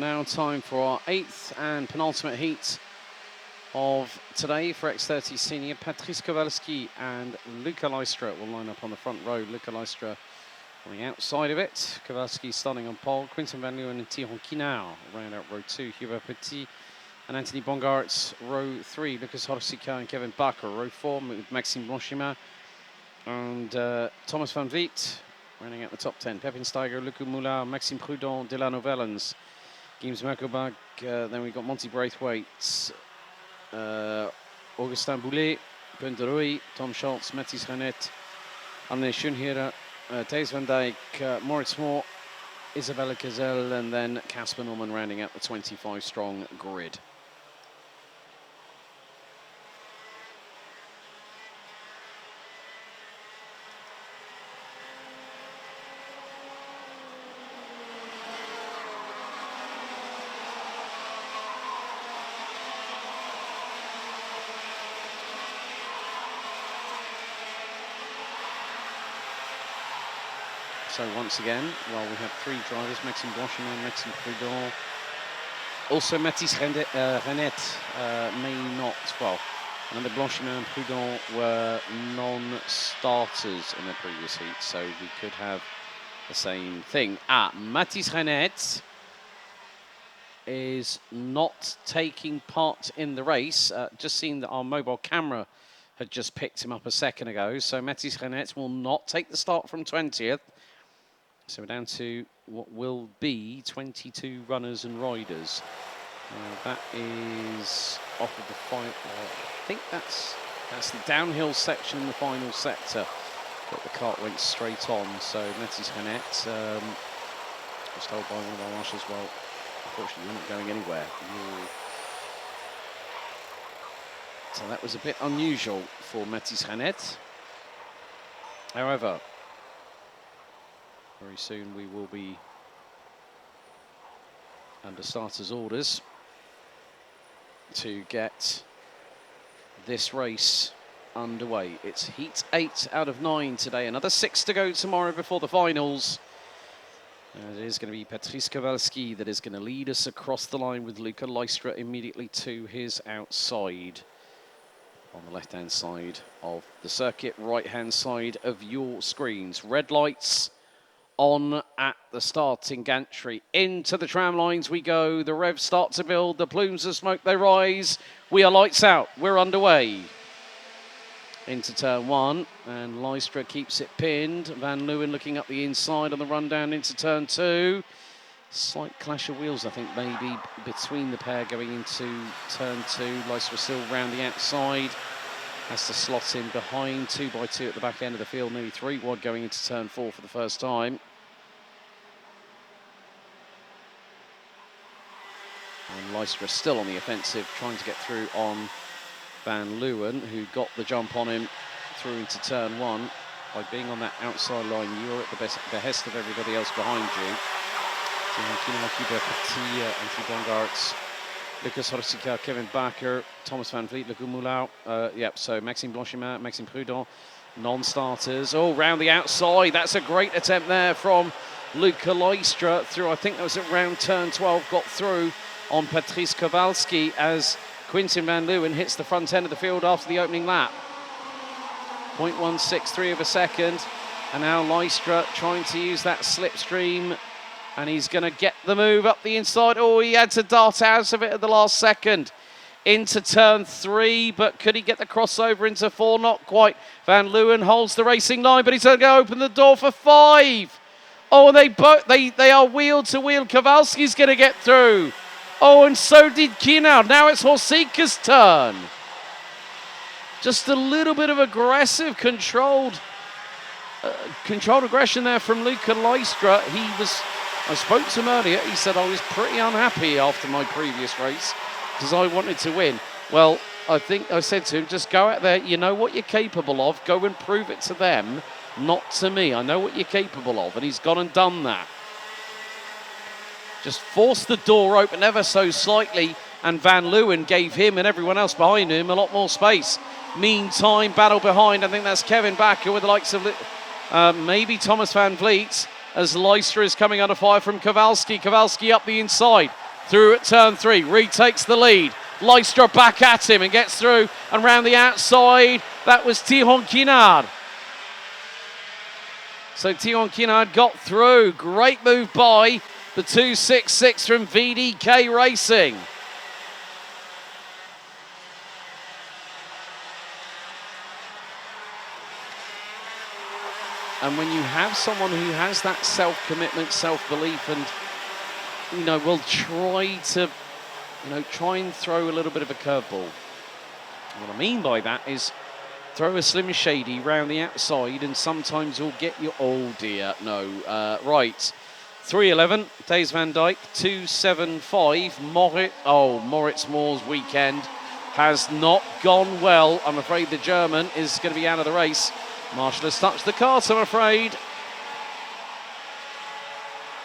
Now time for our 8th and penultimate heat of today for X30 Senior. Patrice Kowalski and Luca Leistra will line up on the front row. Luca Leistra on the outside of it. Kowalski starting on pole. Quentin Van Leeuwen and Thierry Kinau round out row 2. Hubert Petit and Anthony Bongartz row 3. Lucas Ostricourt and Kevin Bakker row 4 with Maxime Blanchiment and Thomas van Vliet running out the top 10. Pepin Steiger, Luc Moulin, Maxime Prudhomme, Delano Vellens, Gims Merkelbach. Then we've got Monty Braithwaite, Augustin Boulet, Ben de Rooij, Tom Scholz, Mathis Renet, Anne Schoenheren, Thijs van Dijk, Moritz Moore, Isabella Cazel, and then Casper Norman rounding out the 25-strong grid. So once again, well, we have 3 drivers, Maxime Blanchiment, Maxime Prudhomme. Also Mathis Renet may not, well, and the Blanchiment and Prudhomme were non-starters in the previous heat, so we could have the same thing. Mathis Renet is not taking part in the race. Just seen that our mobile camera had just picked him up a second ago, so Mathis Renet will not take the start from 20th. So we're down to what will be 22 runners and riders. That is off of the final. I think that's the downhill section in the final sector. But the cart went straight on. So Mathis Renet was told by one of our marshals, well, unfortunately you're not going anywhere. So that was a bit unusual for Mathis Renet. However, very soon we will be under starters' orders to get this race underway. It's heat 8 out of 9 today. Another 6 to go tomorrow before the finals. And it is going to be Patrice Kowalski that is going to lead us across the line with Luca Leistra immediately to his outside. On the left-hand side of the circuit, right-hand side of your screens. Red lights on at the starting gantry. Into the tram lines we go. The revs start to build. The plumes of smoke, they rise. We are lights out. We're underway. Into turn 1. And Leistra keeps it pinned. Van Leeuwen looking up the inside on the run down into turn 2. Slight clash of wheels, I think, maybe between the pair going into turn 2. Leistra still round the outside. Has to slot in behind 2x2 at the back end of the field. Nearly 3 wide going into turn 4 for the first time. And Leistra still on the offensive, trying to get through on Van Leeuwen, who got the jump on him through into turn 1. By being on that outside line, you're at the behest of everybody else behind you. Hubert Petit, Anthony Bongartz, Lucas Ostricourt, Kevin Bakker, Thomas van Vliet, Luc Moulin. So Maxime Blanchiment, Maxime Prudhomme, non-starters. Oh, round the outside. That's a great attempt there from Luca Leistra through, I think that was around turn 12, got through on Patrice Kowalski as Quentin Van Leeuwen hits the front end of the field after the opening lap. 0.163 of a second. And now Leistra trying to use that slipstream. And he's going to get the move up the inside. Oh, he had to dart out of it at the last second. Into turn 3, but could he get the crossover into 4? Not quite. Van Leeuwen holds the racing line, but he's going to go open the door for 5. Oh, and they are wheel to wheel. Kowalski's going to get through. Oh, and so did Kinau. Now it's Horsika's turn. Just a little bit of aggressive, controlled aggression there from Luca Leistra. I spoke to him earlier. He said, I was pretty unhappy after my previous race because I wanted to win. Well, I think I said to him, just go out there. You know what you're capable of. Go and prove it to them, not to me. I know what you're capable of. And he's gone and done that. Just forced the door open ever so slightly. And Van Leeuwen gave him and everyone else behind him a lot more space. Meantime, battle behind. I think that's Kevin Bakker with the likes of maybe Thomas van Vliet. As Leistra is coming under fire from Kowalski. Kowalski up the inside. through at turn 3. Retakes the lead. Leicester back at him and gets through and round the outside. That was Tihon Kinard. So Tihon Kinard got through. Great move by the 266 from VDK Racing. And when you have someone who has that self-commitment, self-belief, and, will try to, try and throw a little bit of a curveball. What I mean by that is throw a slim shady round the outside, and sometimes you'll get your, oh dear, no. Right, 3:11, Days Van Dijk, 2:75, Moritz Moore's weekend has not gone well. I'm afraid the German is going to be out of the race. Marshall has touched the cart, I'm afraid.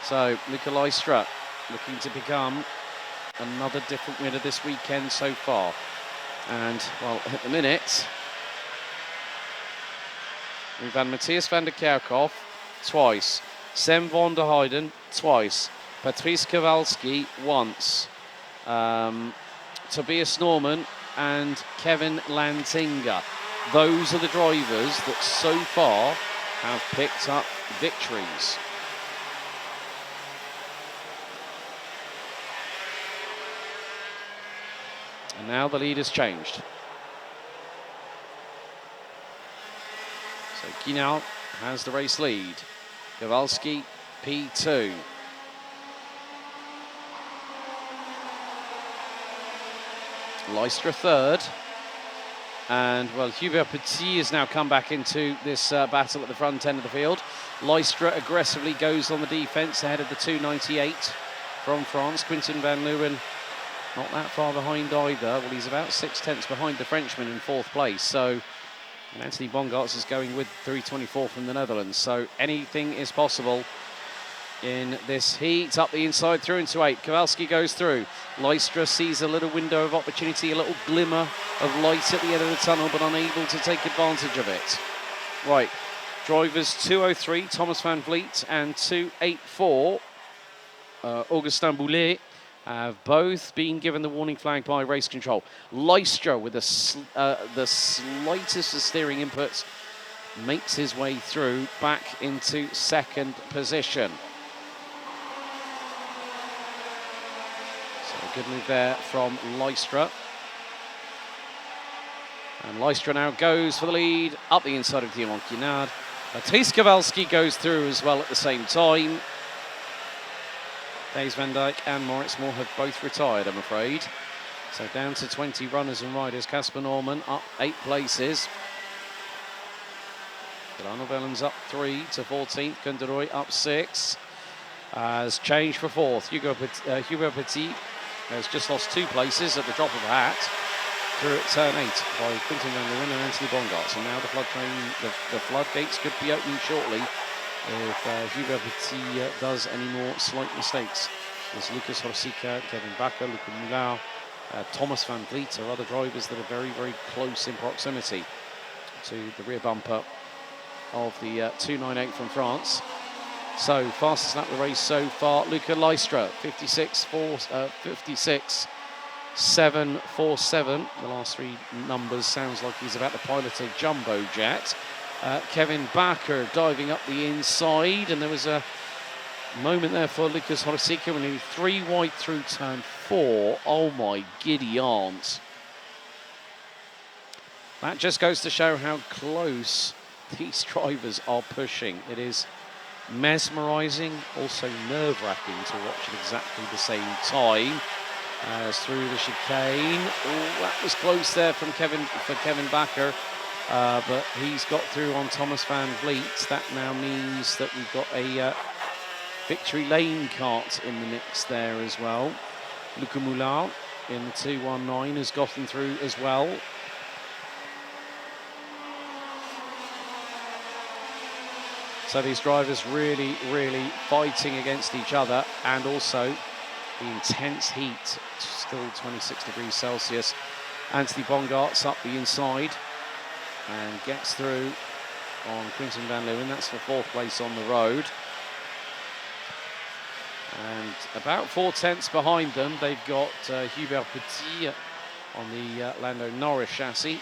So, Luca Leicester looking to become another different winner this weekend so far. And, well, at the minute, we've had Matthias van der Kerkhoff twice, Sam van der Heijden twice, Patrice Kowalski once, Tobias Norman and Kevin Lantinga. Those are the drivers that so far have picked up victories. And now the lead has changed. So Kinard has the race lead. Kowalski, P2. Leicester third. And, well, Hubert Petit has now come back into this battle at the front end of the field. Leicester aggressively goes on the defence ahead of the 298 from France. Quintin van Leeuwen not that far behind either. Well, he's about 6/10 behind the Frenchman in fourth place. So Anthony Bongartz is going with 3:24 from the Netherlands. So anything is possible in this heat. Up the inside, through into 8. Kowalski goes through. Leicester sees a little window of opportunity, a little glimmer of light at the end of the tunnel, but unable to take advantage of it. Right, drivers 203, Thomas van Vliet, and 284, Augustin Boulet, have both been given the warning flag by race control. Leicester, with the slightest of steering inputs, makes his way through back into second position. So a good move there from Leicester. And Leicester now goes for the lead up the inside of Tihon Kinard. Patrice Kowalski goes through as well at the same time. Days Van Dijk and Moritz Moore have both retired, I'm afraid. So down to 20 runners and riders. Casper Norman up 8 places. Delano Bellens up 3 to 14th. Kunderoy up 6. Has changed for 4th. Hubert Petit has just lost 2 places at the drop of a hat. Through at turn 8 by Quintin van Leeuwen and Anthony Bongartz. And now the floodgates could be opening shortly if Hubert Petit does any more slight mistakes. There's Lucas Horsika, Kevin Bakker, Luca Moulin, Thomas van Vliet are other drivers that are very, very close in proximity to the rear bumper of the 298 from France. So, fastest lap of the race so far, Luca Leicester, 56.747. The last 3 numbers sounds like he's about to pilot a jumbo jet. Kevin Bakker diving up the inside, and there was a moment there for Lucas Horsika when he was 3 wide through turn 4. Oh my giddy aunt. That just goes to show how close these drivers are pushing. It is mesmerising, also nerve-wracking to watch at exactly the same time. As through the chicane. Oh, that was close there from Kevin Bakker. But he's got through on Thomas van Vliet. That now means that we've got a victory lane kart in the mix there as well. Luca Moulin in the 219 has gotten through as well. So these drivers really, really fighting against each other, and also the intense heat, still 26 degrees Celsius. Anthony Bongartz up the inside and gets through on Quintin van Leeuwen. That's for 4th place on the road. And about 4/10 behind them, they've got Hubert Petit on the Lando Norris chassis.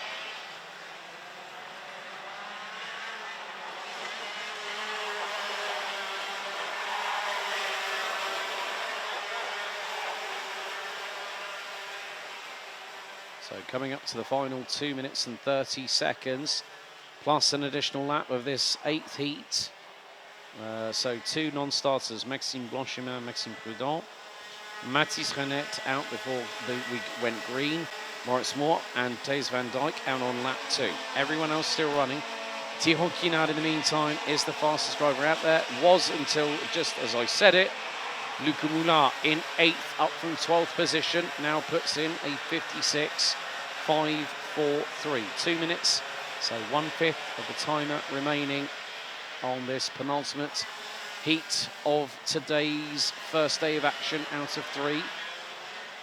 So coming up to the final 2 minutes and 30 seconds, plus an additional lap of this 8th heat. So 2 non-starters, Maxime Blanchemin, Maxime Prudent. Mathis Renette out before we went green. Moritz Moore and Thijs van Dijk out on lap 2. Everyone else still running. Thierry Quinard in the meantime is the fastest driver out there. Was until just as I said it. Luca Moulin in 8th, up from 12th position. Now puts in a 56.543. 2 minutes, so 1/5 of the timer remaining on this penultimate heat of today's first day of action out of 3.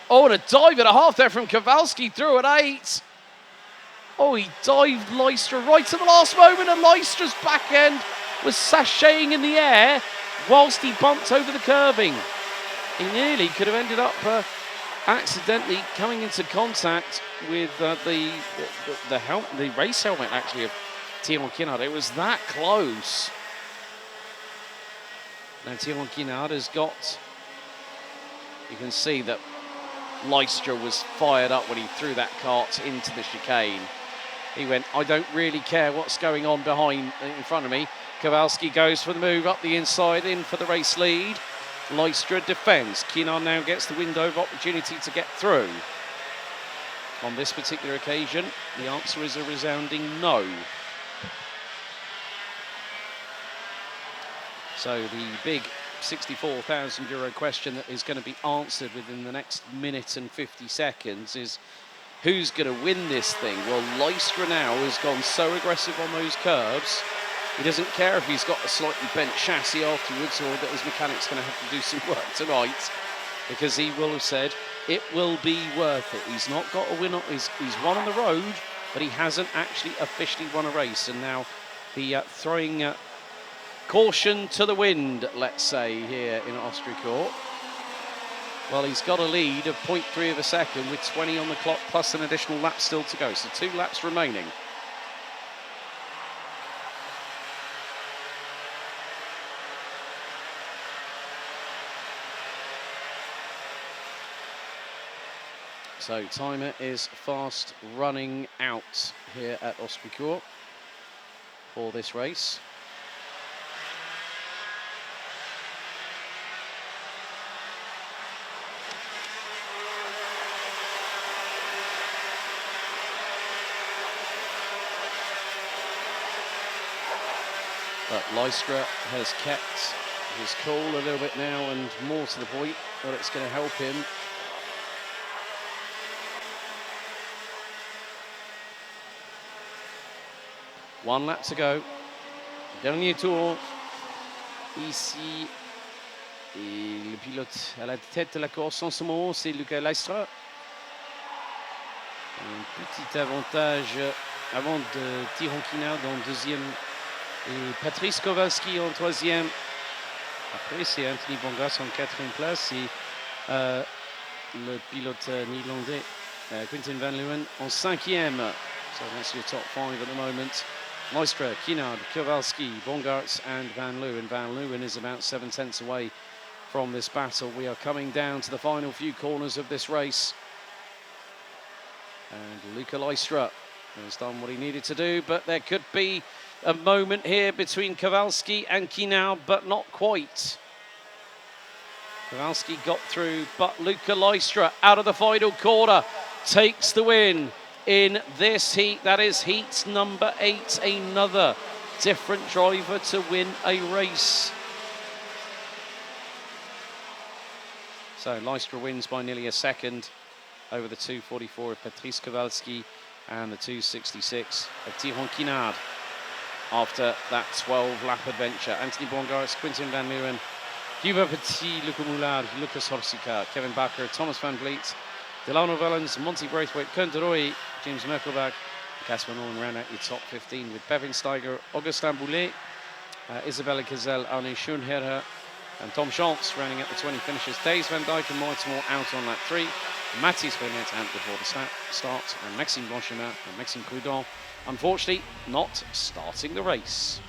Oh, and a dive at a half there from Kowalski through at 8. Oh, he dived Leistra right at the last moment, and Leistra's back end was sashaying in the air whilst he bumped over the curbing. He nearly could have ended up accidentally coming into contact with the race helmet, actually, of Thierry Quinard. It was that close. Now Thierry Quinard has got, you can see that Leistra was fired up when he threw that kart into the chicane. He went, I don't really care what's going on in front of me. Kowalski goes for the move up the inside, in for the race lead. Leistra defends. Quinard now gets the window of opportunity to get through. On this particular occasion, the answer is a resounding no. So the big €64,000 question that is going to be answered within the next minute and 50 seconds is, who's going to win this thing? Well, Leistra now has gone so aggressive on those curbs. He doesn't care if he's got a slightly bent chassis afterwards, or that his mechanic's going to have to do some work tonight, because he will have said it will be worth it. He's not got a win. He's won on the road, but he hasn't actually officially won a race. And now the throwing caution to the wind, let's say, here in Ostricourt. Well, he's got a lead of 0.3 of a second with 20 on the clock, plus an additional lap still to go. So 2 laps remaining. So timer is fast running out here at Ostricourt for this race. But Leistra has kept his cool a little bit now, and more to the point, but it's going to help him. One lap to go. Dernier tour. Ici, et le pilote à la tête de la course en ce moment, c'est Luca Leistra. Un petit avantage avant de Thierry Quinard en deuxième et Patrice Kowalski en troisième. Après, c'est Anthony Bongas en 4e place et le pilote néerlandais Quinten van Leeuwen en 5e. So that's your top 5 at the moment. Leistra, Quinard, Kowalski, Bongarts and Van Leeuwen. Van Leeuwen is about 7/10 away from this battle. We are coming down to the final few corners of this race. And Luca Leistra has done what he needed to do, but there could be a moment here between Kowalski and Quinard, but not quite. Kowalski got through, but Luca Leistra out of the final corner takes the win in this heat. That is heat number 8, another different driver to win a race. So Leistra wins by nearly a second over the 2:44 of Patrice Kowalski and the 2:66 of Thierry Quinard after that 12-lap adventure. Anthony Bongarts, Quinten van Leeuwen, Hubert Petit, Luca Moulin, Lucas Ostricourt, Kevin Bakker, Thomas van Vliet, Delano Wellens, Monty Braithwaite, Koen de Rooij, James Merkelbach, Casper Nolan round out your top 15 with Bevin Steiger, Augustin Boulet, Isabella Gazelle, Arne Schoenherr, And Tom Schultz rounding up the 20 finishers. Days Van Dijk and Moitemore out on lap 3. Matthias Bennett out before the start. And Maxime Blanchemin and Maxime Prudhomme, unfortunately, not starting the race.